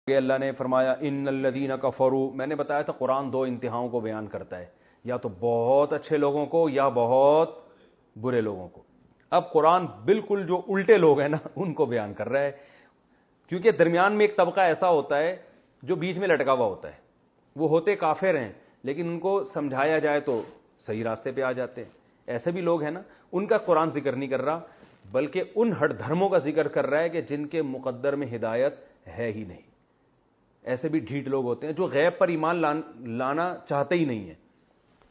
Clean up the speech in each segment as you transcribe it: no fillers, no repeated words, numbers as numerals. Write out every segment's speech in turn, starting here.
اللہ نے فرمایا ان الذین کفروا، میں نے بتایا تھا قرآن دو انتہاؤں کو بیان کرتا ہے، یا تو بہت اچھے لوگوں کو یا بہت برے لوگوں کو۔ اب قرآن بالکل جو الٹے لوگ ہیں نا ان کو بیان کر رہا ہے، کیونکہ درمیان میں ایک طبقہ ایسا ہوتا ہے جو بیچ میں لٹکا ہوا ہوتا ہے، وہ ہوتے کافر ہیں لیکن ان کو سمجھایا جائے تو صحیح راستے پہ آ جاتے ہیں۔ ایسے بھی لوگ ہیں نا، ان کا قرآن ذکر نہیں کر رہا بلکہ ان ہٹ دھرموں کا ذکر کر رہا ہے کہ جن کے مقدر میں ہدایت ہے ہی نہیں۔ ایسے بھی ڈھیٹ لوگ ہوتے ہیں جو غیب پر ایمان لانا چاہتے ہی نہیں ہیں۔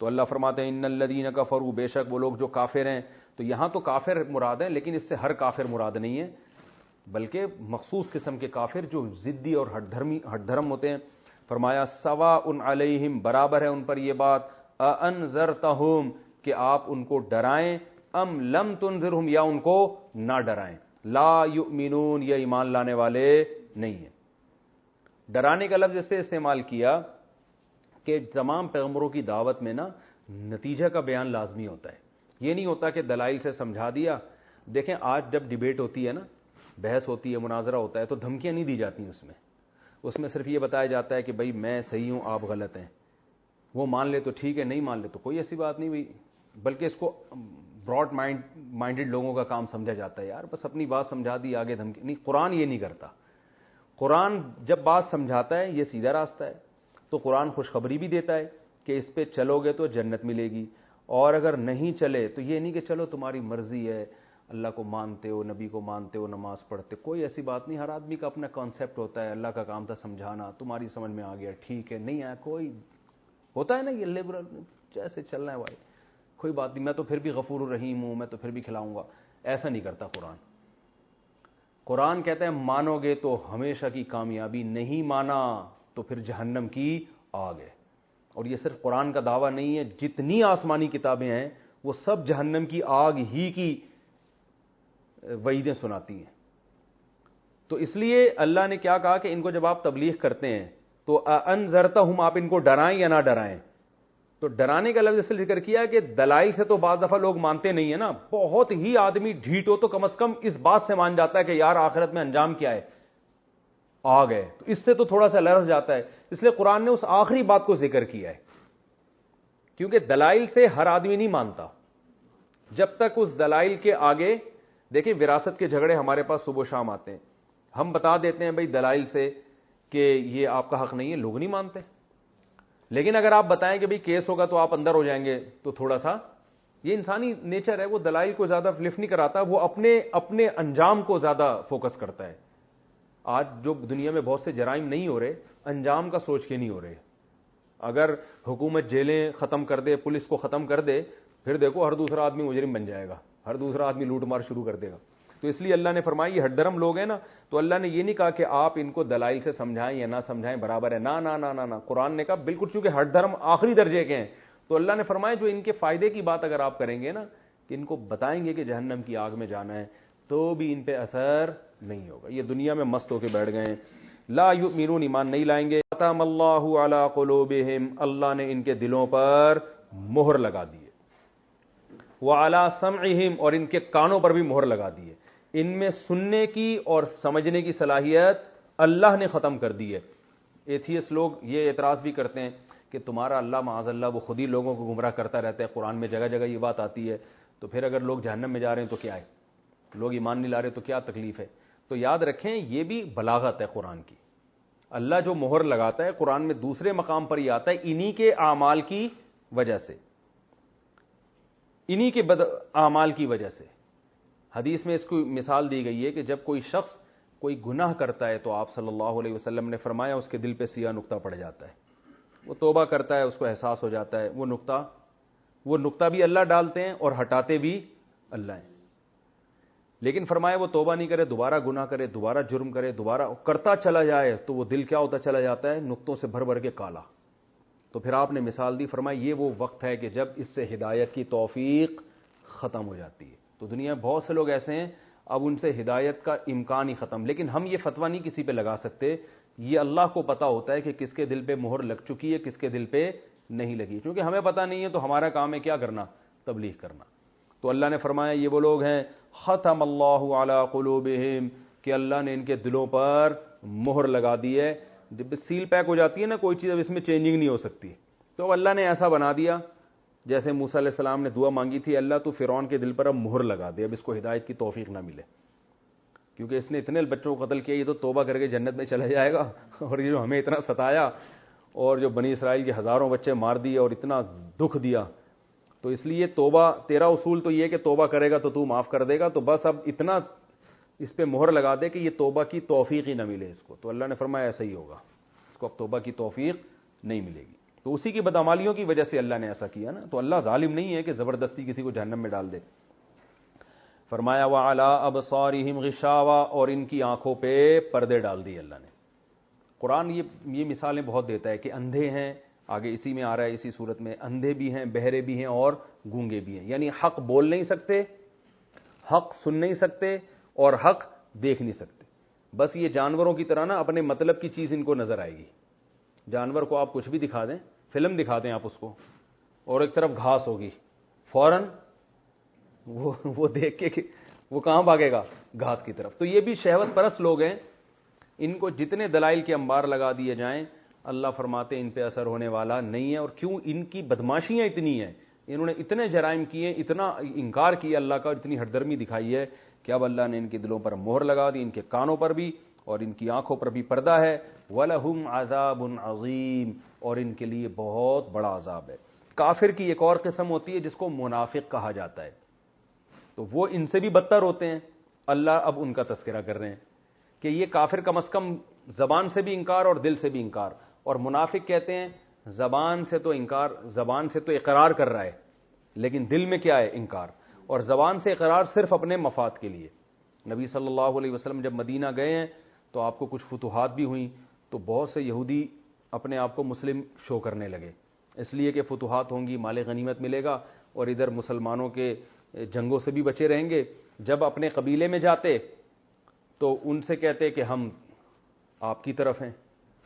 تو اللہ فرماتے ہیں ان الذین کفروا، بے شک وہ لوگ جو کافر ہیں، تو یہاں تو کافر مراد ہیں لیکن اس سے ہر کافر مراد نہیں ہے، بلکہ مخصوص قسم کے کافر جو ضدی اور ہٹ دھرم ہوتے ہیں۔ فرمایا سواء علیہم، برابر ہے ان پر یہ بات، انذرتہم، کہ آپ ان کو ڈرائیں، ام لم تنذرہم، یا ان کو نہ ڈرائیں، لا یؤمنون، یہ ایمان لانے والے نہیں ہیں۔ ڈرانے کا لفظ اس سے استعمال کیا کہ تمام پیغمبروں کی دعوت میں نا نتیجہ کا بیان لازمی ہوتا ہے، یہ نہیں ہوتا کہ دلائل سے سمجھا دیا۔ دیکھیں آج جب ڈیبیٹ ہوتی ہے نا، بحث ہوتی ہے، مناظرہ ہوتا ہے، تو دھمکیاں نہیں دی جاتی اس میں صرف یہ بتایا جاتا ہے کہ بھائی میں صحیح ہوں آپ غلط ہیں، وہ مان لے تو ٹھیک ہے، نہیں مان لے تو کوئی ایسی بات نہیں ہوئی، بلکہ اس کو براڈ مائنڈڈ لوگوں کا کام سمجھا جاتا ہے، یار بس اپنی بات سمجھا دی آگے دھمکی نہیں۔ قرآن یہ نہیں کرتا، قرآن جب بات سمجھاتا ہے یہ سیدھا راستہ ہے، تو قرآن خوشخبری بھی دیتا ہے کہ اس پہ چلو گے تو جنت ملے گی، اور اگر نہیں چلے تو یہ نہیں کہ چلو تمہاری مرضی ہے، اللہ کو مانتے ہو، نبی کو مانتے ہو، نماز پڑھتے، کوئی ایسی بات نہیں۔ ہر آدمی کا اپنا کانسیپٹ ہوتا ہے، اللہ کا کام تھا سمجھانا، تمہاری سمجھ میں آ گیا ٹھیک ہے، نہیں آیا کوئی ہوتا ہے نا یہ لبرل، جیسے چلنا ہے بھائی کوئی بات نہیں، میں تو پھر بھی غفور الرحیم ہوں، میں تو پھر بھی کھلاؤں گا، ایسا نہیں کرتا قرآن۔ قرآن کہتا ہے مانو گے تو ہمیشہ کی کامیابی، نہیں مانا تو پھر جہنم کی آگ ہے۔ اور یہ صرف قرآن کا دعویٰ نہیں ہے، جتنی آسمانی کتابیں ہیں وہ سب جہنم کی آگ ہی کی وعیدیں سناتی ہیں۔ تو اس لیے اللہ نے کیا کہا کہ ان کو جب آپ تبلیغ کرتے ہیں تو انذرتہم، آپ ان کو ڈرائیں یا نہ ڈرائیں۔ تو ڈرانے کا لفظ اس لیے ذکر کیا کہ دلائل سے تو بعض دفعہ لوگ مانتے نہیں ہیں نا، بہت ہی آدمی ڈھیٹ ہو تو کم از کم اس بات سے مان جاتا ہے کہ یار آخرت میں انجام کیا ہے، آ گئے، تو اس سے تو تھوڑا سا لرز جاتا ہے۔ اس لیے قرآن نے اس آخری بات کو ذکر کیا ہے، کیونکہ دلائل سے ہر آدمی نہیں مانتا جب تک اس دلائل کے آگے۔ دیکھیں وراثت کے جھگڑے ہمارے پاس صبح و شام آتے ہیں، ہم بتا دیتے ہیں بھائی دلائل سے کہ یہ آپ کا حق نہیں ہے، لوگ نہیں مانتے۔ لیکن اگر آپ بتائیں کہ بھئی کیس ہوگا تو آپ اندر ہو جائیں گے، تو تھوڑا سا یہ انسانی نیچر ہے، وہ دلائل کو زیادہ لفٹ نہیں کراتا، وہ اپنے انجام کو زیادہ فوکس کرتا ہے۔ آج جو دنیا میں بہت سے جرائم نہیں ہو رہے، انجام کا سوچ کے نہیں ہو رہے۔ اگر حکومت جیلیں ختم کر دے، پولیس کو ختم کر دے، پھر دیکھو ہر دوسرا آدمی مجرم بن جائے گا، ہر دوسرا آدمی لوٹ مار شروع کر دے گا۔ تو اس لیے اللہ نے فرمایا یہ ہٹ دھرم لوگ ہیں نا، تو اللہ نے یہ نہیں کہا کہ آپ ان کو دلائل سے سمجھائیں یا نہ سمجھائیں برابر ہے، نہ نہ نہ نہ نہ، قرآن نے کہا بالکل، چونکہ ہٹ دھرم آخری درجے کے ہیں، تو اللہ نے فرمایا جو ان کے فائدے کی بات اگر آپ کریں گے نا کہ ان کو بتائیں گے کہ جہنم کی آگ میں جانا ہے، تو بھی ان پہ اثر نہیں ہوگا، یہ دنیا میں مست ہو کے بیٹھ گئے ہیں۔ لا یؤمنون، ایمان نہیں لائیں گے۔ ختم اللہ علی قلوبہم، اللہ نے ان کے دلوں پر مہر لگا دی ہے، وعلی سمعہم، اور ان کے کانوں پر بھی مہر لگا دی ہے، ان میں سننے کی اور سمجھنے کی صلاحیت اللہ نے ختم کر دی ہے۔ ایتھیس لوگ یہ اعتراض بھی کرتے ہیں کہ تمہارا اللہ معاذ اللہ وہ خود ہی لوگوں کو گمراہ کرتا رہتا ہے، قرآن میں جگہ جگہ یہ بات آتی ہے، تو پھر اگر لوگ جہنم میں جا رہے ہیں تو کیا ہے، لوگ ایمان نہیں لا رہے تو کیا تکلیف ہے۔ تو یاد رکھیں یہ بھی بلاغت ہے قرآن کی، اللہ جو مہر لگاتا ہے قرآن میں دوسرے مقام پر یہ آتا ہے انہی کے اعمال کی وجہ سے، انہی کے اعمال کی وجہ سے۔ حدیث میں اس کو مثال دی گئی ہے کہ جب کوئی شخص کوئی گناہ کرتا ہے تو آپ صلی اللہ علیہ وسلم نے فرمایا اس کے دل پہ سیاہ نقطہ پڑ جاتا ہے، وہ توبہ کرتا ہے، اس کو احساس ہو جاتا ہے، وہ نقطہ بھی اللہ ڈالتے ہیں اور ہٹاتے بھی اللہ ہیں، لیکن فرمایا وہ توبہ نہیں کرے، دوبارہ گناہ کرے، دوبارہ جرم کرے، دوبارہ کرتا چلا جائے تو وہ دل کیا ہوتا چلا جاتا ہے، نقطوں سے بھر بھر کے کالا۔ تو پھر آپ نے مثال دی، فرمایا یہ وہ وقت ہے کہ جب اس سے ہدایت کی توفیق ختم ہو جاتی ہے۔ تو دنیا میں بہت سے لوگ ایسے ہیں اب ان سے ہدایت کا امکان ہی ختم، لیکن ہم یہ فتویٰ نہیں کسی پہ لگا سکتے، یہ اللہ کو پتا ہوتا ہے کہ کس کے دل پہ مہر لگ چکی ہے، کس کے دل پہ نہیں لگی، کیونکہ ہمیں پتا نہیں ہے تو ہمارا کام ہے کیا کرنا، تبلیغ کرنا۔ تو اللہ نے فرمایا یہ وہ لوگ ہیں ختم اللہ علی قلوبہم، کہ اللہ نے ان کے دلوں پر مہر لگا دی ہے. جب سیل پیک ہو جاتی ہے نا کوئی چیز, اب اس میں چینجنگ نہیں ہو سکتی. تو اللہ نے ایسا بنا دیا جیسے موسیٰ علیہ السلام نے دعا مانگی تھی, اللہ تو فرعون کے دل پر اب مہر لگا دے, اب اس کو ہدایت کی توفیق نہ ملے, کیونکہ اس نے اتنے بچوں کو قتل کیا, یہ تو توبہ کر کے جنت میں چلا جائے گا. اور یہ جو ہمیں اتنا ستایا اور جو بنی اسرائیل کے ہزاروں بچے مار دیے اور اتنا دکھ دیا, تو اس لیے توبہ, تیرا اصول تو یہ کہ توبہ کرے گا تو معاف کر دے گا, تو بس اب اتنا اس پہ مہر لگا دے کہ یہ توبہ کی توفیق ہی نہ ملے اس کو. تو اللہ نے فرمایا ایسا ہی ہوگا, اس کو اب توبہ کی توفیق نہیں ملے گی. تو اسی کی بدعمالیوں کی وجہ سے اللہ نے ایسا کیا نا. تو اللہ ظالم نہیں ہے کہ زبردستی کسی کو جہنم میں ڈال دے. فرمایا وَعَلَىٰ أَبْصَارِهِمْ غِشَاوَةٌ, اور ان کی آنکھوں پہ پردے ڈال دیے اللہ نے. قرآن یہ مثالیں بہت دیتا ہے کہ اندھے ہیں, آگے اسی میں آ رہا ہے اسی صورت میں, اندھے بھی ہیں, بہرے بھی ہیں اور گونگے بھی ہیں. یعنی حق بول نہیں سکتے, حق سن نہیں سکتے اور حق دیکھ نہیں سکتے. بس یہ جانوروں کی طرح نا اپنے مطلب کی چیز ان کو نظر آئے گی. جانور کو آپ کچھ بھی دکھا دیں, فلم دکھا دیں آپ اس کو, اور ایک طرف گھاس ہوگی, فوراً وہ دیکھ کے وہ کہاں بھاگے گا, گھاس کی طرف. تو یہ بھی شہوت پرست لوگ ہیں, ان کو جتنے دلائل کے انبار لگا دیے جائیں اللہ فرماتے ان پہ اثر ہونے والا نہیں ہے. اور کیوں, ان کی بدماشیاں اتنی ہیں, انہوں نے اتنے جرائم کیے, اتنا انکار کیا اللہ کا, اتنی ہردرمی دکھائی ہے کہ اب اللہ نے ان کے دلوں پر مہر لگا دی, ان کے کانوں پر بھی اور ان کی آنکھوں پر بھی پردہ ہے. وَلَهُمْ عَذَابٌ عَظِيمٌ, اور ان کے لیے بہت بڑا عذاب ہے. کافر کی ایک اور قسم ہوتی ہے جس کو منافق کہا جاتا ہے, تو وہ ان سے بھی بدتر ہوتے ہیں. اللہ اب ان کا تذکرہ کر رہے ہیں کہ یہ کافر کم از کم زبان سے بھی انکار اور دل سے بھی انکار, اور منافق کہتے ہیں زبان سے تو انکار, زبان سے تو اقرار کر رہا ہے لیکن دل میں کیا ہے, انکار. اور زبان سے اقرار صرف اپنے مفاد کے لیے. نبی صلی اللہ علیہ وسلم جب مدینہ گئے ہیں تو آپ کو کچھ فتوحات بھی ہوئیں, تو بہت سے یہودی اپنے آپ کو مسلم شو کرنے لگے, اس لیے کہ فتوحات ہوں گی, مال غنیمت ملے گا, اور ادھر مسلمانوں کے جنگوں سے بھی بچے رہیں گے. جب اپنے قبیلے میں جاتے تو ان سے کہتے کہ ہم آپ کی طرف ہیں,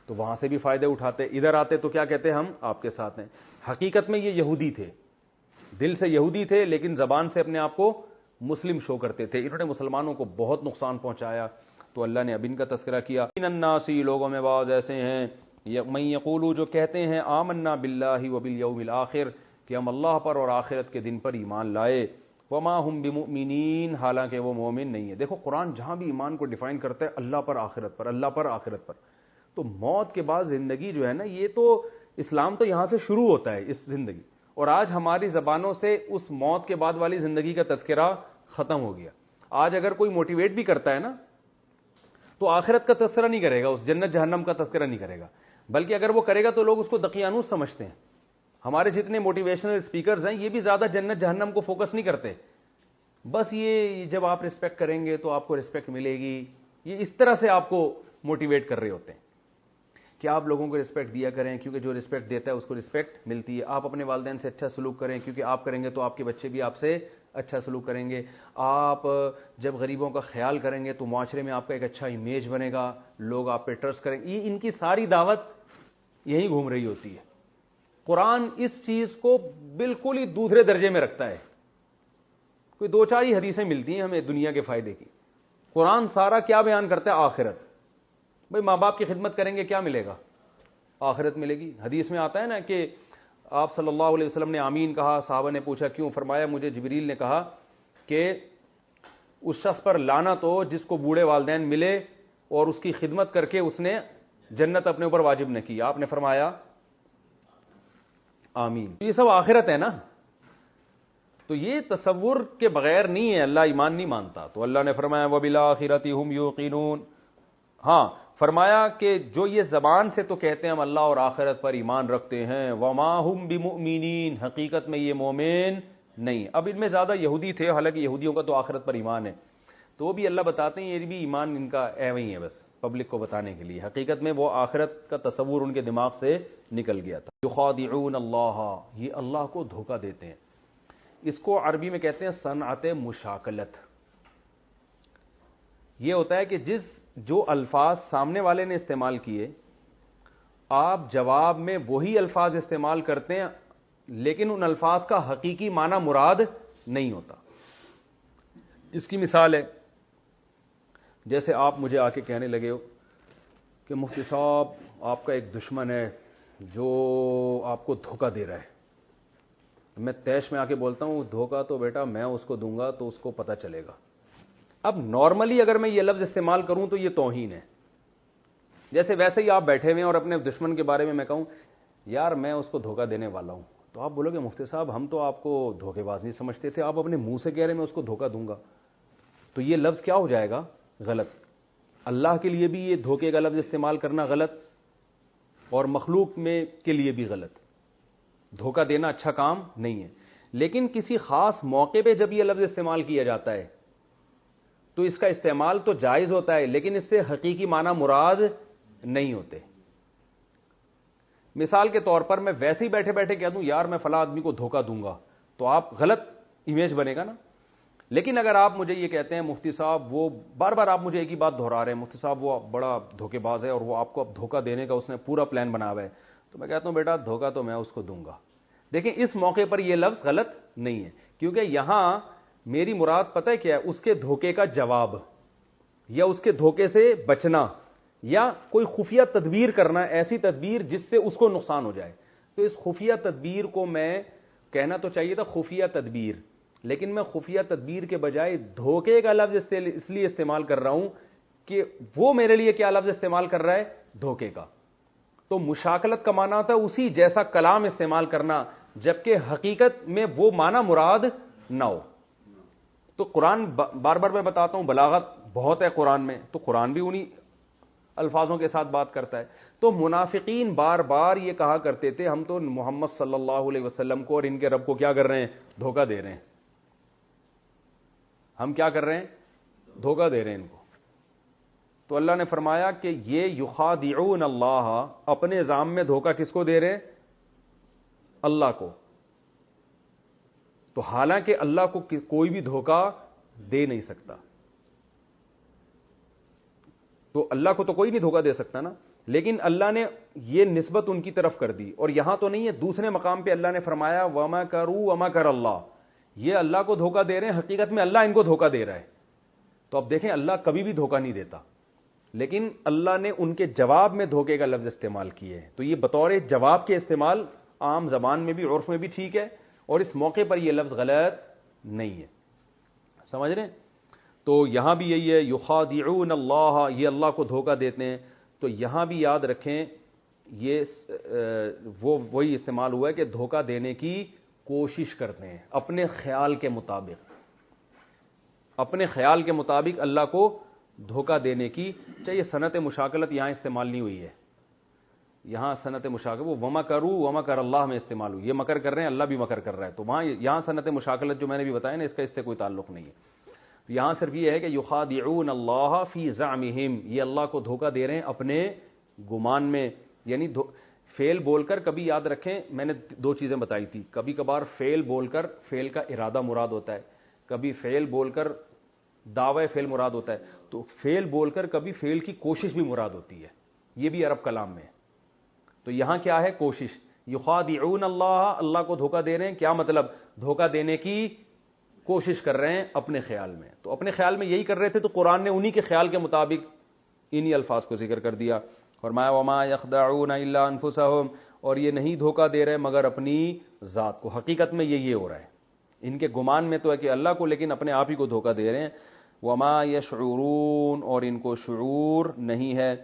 تو وہاں سے بھی فائدے اٹھاتے. ادھر آتے تو کیا کہتے, ہم آپ کے ساتھ ہیں. حقیقت میں یہ یہودی تھے, دل سے یہودی تھے لیکن زبان سے اپنے آپ کو مسلم شو کرتے تھے. انہوں نے مسلمانوں کو بہت نقصان پہنچایا. تو اللہ نے اب ان کا تذکرہ کیا. من الناس, لوگوں میں بعض ایسے ہیں, من یقولو, جو کہتے ہیں, آمنا باللہ وبالیوم الآخر, کہ ہم اللہ پر اور آخرت کے دن پر ایمان لائے. وما ہم بمؤمنین, حالانکہ وہ مومن نہیں ہے. دیکھو قرآن جہاں بھی ایمان کو ڈیفائن کرتا ہے اللہ پر آخرت پر, اللہ پر آخرت پر. تو موت کے بعد زندگی جو ہے نا, یہ تو اسلام تو یہاں سے شروع ہوتا ہے اس زندگی, اور آج ہماری زبانوں سے اس موت کے بعد والی زندگی کا تذکرہ ختم ہو گیا. آج اگر کوئی موٹیویٹ بھی کرتا ہے نا تو آخرت کا تذکرہ نہیں کرے گا, اس جنت جہنم کا تذکرہ نہیں کرے گا, بلکہ اگر وہ کرے گا تو لوگ اس کو دقیانوس سمجھتے ہیں. ہمارے جتنے موٹیویشنل اسپیکرز ہیں یہ بھی زیادہ جنت جہنم کو فوکس نہیں کرتے, بس یہ جب آپ رسپیکٹ کریں گے تو آپ کو رسپیکٹ ملے گی, یہ اس طرح سے آپ کو موٹیویٹ کر رہے ہوتے ہیں کہ آپ لوگوں کو رسپیکٹ دیا کریں, کیونکہ جو رسپیکٹ دیتا ہے اس کو رسپیکٹ ملتی ہے. آپ اپنے والدین سے اچھا سلوک کریں, کیونکہ آپ کریں گے تو آپ کے بچے بھی آپ سے اچھا سلوک کریں گے. آپ جب غریبوں کا خیال کریں گے تو معاشرے میں آپ کا ایک اچھا امیج بنے گا, لوگ آپ پہ ٹرسٹ کریں گے. یہ ان کی ساری دعوت یہی گھوم رہی ہوتی ہے. قرآن اس چیز کو بالکل ہی دوسرے درجے میں رکھتا ہے. کوئی دو چار ہی حدیثیں ملتی ہیں ہمیں دنیا کے فائدے کی. قرآن سارا کیا بیان کرتا ہے, آخرت. بھئی ماں باپ کی خدمت کریں گے کیا ملے گا, آخرت ملے گی. حدیث میں آتا ہے نا کہ آپ صلی اللہ علیہ وسلم نے آمین کہا, صحابہ نے پوچھا کیوں, فرمایا مجھے جبریل نے کہا کہ اس شخص پر لعنت ہو جس کو بوڑھے والدین ملے اور اس کی خدمت کر کے اس نے جنت اپنے اوپر واجب نہ کی. آپ نے فرمایا آمین. یہ سب آخرت ہے نا, تو یہ تصور کے بغیر نہیں ہے, اللہ ایمان نہیں مانتا. تو اللہ نے فرمایا وبالآخرۃ ھم یوقنون. ہاں فرمایا کہ جو یہ زبان سے تو کہتے ہیں ہم اللہ اور آخرت پر ایمان رکھتے ہیں, وما ہم بمؤمنین, حقیقت میں یہ مومن نہیں. اب ان میں زیادہ یہودی تھے, حالانکہ یہودیوں کا تو آخرت پر ایمان ہے, تو بھی اللہ بتاتے ہیں یہ بھی ایمان ان کا ایویں ہی ہے, بس پبلک کو بتانے کے لیے. حقیقت میں وہ آخرت کا تصور ان کے دماغ سے نکل گیا تھا. یخادعون اللہ, یہ اللہ کو دھوکہ دیتے ہیں. اس کو عربی میں کہتے ہیں صنعت مشاکلت. یہ ہوتا ہے کہ جو الفاظ سامنے والے نے استعمال کیے آپ جواب میں وہی الفاظ استعمال کرتے ہیں, لیکن ان الفاظ کا حقیقی معنی مراد نہیں ہوتا. اس کی مثال ہے جیسے آپ مجھے آ کے کہنے لگے ہو کہ مفتی صاحب آپ کا ایک دشمن ہے جو آپ کو دھوکہ دے رہا ہے. میں تیش میں آ کے بولتا ہوں دھوکہ تو بیٹا میں اس کو دوں گا تو اس کو پتہ چلے گا. اب نارملی اگر میں یہ لفظ استعمال کروں تو یہ توہین ہے. جیسے ویسے ہی آپ بیٹھے ہوئے ہیں اور اپنے دشمن کے بارے میں کہوں یار میں اس کو دھوکہ دینے والا ہوں, تو آپ بولو گے مفتی صاحب ہم تو آپ کو دھوکے باز نہیں سمجھتے تھے, آپ اپنے منہ سے کہہ رہے ہیں میں اس کو دھوکہ دوں گا. تو یہ لفظ کیا ہو جائے گا؟ غلط. اللہ کے لیے بھی یہ دھوکے کا لفظ استعمال کرنا غلط, اور مخلوق میں کے لیے بھی غلط. دھوکہ دینا اچھا کام نہیں ہے. لیکن کسی خاص موقع پہ جب یہ لفظ استعمال کیا جاتا ہے تو اس کا استعمال تو جائز ہوتا ہے, لیکن اس سے حقیقی معنی مراد نہیں ہوتے. مثال کے طور پر میں ویسے ہی بیٹھے بیٹھے کہہ دوں یار میں فلاں آدمی کو دھوکہ دوں گا, تو آپ غلط امیج بنے گا نا. لیکن اگر آپ مجھے یہ کہتے ہیں مفتی صاحب وہ بار بار آپ مجھے ایک ہی بات دہرا رہے ہیں مفتی صاحب وہ بڑا دھوکے باز ہے اور وہ آپ کو اب دھوکہ دینے کا اس نے پورا پلان بنا ہوا ہے, تو میں کہتا ہوں بیٹا دھوکہ تو میں اس کو دوں گا. دیکھیں اس موقع پر یہ لفظ غلط نہیں ہے, کیونکہ یہاں میری مراد پتہ ہے کیا ہے, اس کے دھوکے کا جواب یا اس کے دھوکے سے بچنا یا کوئی خفیہ تدبیر کرنا, ایسی تدبیر جس سے اس کو نقصان ہو جائے. تو اس خفیہ تدبیر کو میں کہنا تو چاہیے تھا خفیہ تدبیر, لیکن میں خفیہ تدبیر کے بجائے دھوکے کا لفظ اس لیے استعمال کر رہا ہوں کہ وہ میرے لیے کیا لفظ استعمال کر رہا ہے؟ دھوکے کا. تو مشاکلت کا معنی ہوتا ہے اسی جیسا کلام استعمال کرنا جبکہ حقیقت میں وہ معنی مراد نہ ہو. تو قرآن بار بار میں بتاتا ہوں بلاغت بہت ہے قرآن میں, تو قرآن بھی انہی الفاظوں کے ساتھ بات کرتا ہے. تو منافقین بار بار یہ کہا کرتے تھے ہم تو محمد صلی اللہ علیہ وسلم کو اور ان کے رب کو کیا کر رہے ہیں؟ دھوکہ دے رہے ہیں. ہم کیا کر رہے ہیں؟ دھوکہ دے رہے ہیں ان کو. تو اللہ نے فرمایا کہ یہ یخادعون اللہ, اپنے ذام میں دھوکہ کس کو دے رہے ہیں؟ اللہ کو. تو حالانکہ اللہ کو کوئی بھی دھوکہ دے نہیں سکتا, تو اللہ کو تو کوئی نہیں دھوکہ دے سکتا نا, لیکن اللہ نے یہ نسبت ان کی طرف کر دی. اور یہاں تو نہیں ہے, دوسرے مقام پہ اللہ نے فرمایا وما کروا وما کر اللہ, یہ اللہ کو دھوکہ دے رہے ہیں, حقیقت میں اللہ ان کو دھوکہ دے رہا ہے. تو اب دیکھیں اللہ کبھی بھی دھوکہ نہیں دیتا, لیکن اللہ نے ان کے جواب میں دھوکے کا لفظ استعمال کیے ہیں. تو یہ بطور جواب کے استعمال عام زبان میں بھی عرف میں بھی ٹھیک ہے, اور اس موقع پر یہ لفظ غلط نہیں ہے. سمجھ رہے ہیں؟ تو یہاں بھی یہی ہے یخادعون اللہ, یہ اللہ کو دھوکہ دیتے ہیں. تو یہاں بھی یاد رکھیں یہ وہی استعمال ہوا ہے کہ دھوکہ دینے کی کوشش کرتے ہیں اپنے خیال کے مطابق, اپنے خیال کے مطابق اللہ کو دھوکہ دینے کی. چاہیے صنعت مشاکلت یہاں استعمال نہیں ہوئی ہے, یہاں صنعت مشاکلت وہ وما کرو وما کر اللہ میں استعمال ہوئی. یہ مکر کر رہے ہیں, اللہ بھی مکر کر رہا ہے, تو وہاں یہاں صنعت مشاکلت جو میں نے بھی بتایا نا اس کا اس سے کوئی تعلق نہیں ہے. یہاں صرف یہ ہے کہ یخادعون اللہ فی زعمہم, یہ اللہ کو دھوکہ دے رہے ہیں اپنے گمان میں. یعنی فعل بول کر, کبھی یاد رکھیں میں نے دو چیزیں بتائی تھی, کبھی کبھار فعل بول کر فعل کا ارادہ مراد ہوتا ہے, کبھی فعل بول کر دعوی فعل مراد ہوتا ہے. تو فعل بول کر کبھی فعل کی کوشش بھی مراد ہوتی ہے, یہ بھی عرب کلام میں ہے. تو یہاں کیا ہے؟ کوشش. یخادعون اللہ, اللہ کو دھوکہ دے رہے ہیں, کیا مطلب؟ دھوکہ دینے کی کوشش کر رہے ہیں اپنے خیال میں. تو اپنے خیال میں یہی کر رہے تھے, تو قرآن نے انہی کے خیال کے مطابق انہی الفاظ کو ذکر کر دیا. فرمایا وما یخدعون الا انفسهم, اور یہ نہیں دھوکہ دے رہے مگر اپنی ذات کو. حقیقت میں یہ ہو رہا ہے, ان کے گمان میں تو ہے کہ اللہ کو, لیکن اپنے آپ ہی کو دھوکہ دے رہے ہیں. وما یشعرون, اور ان کو شعور نہیں ہے.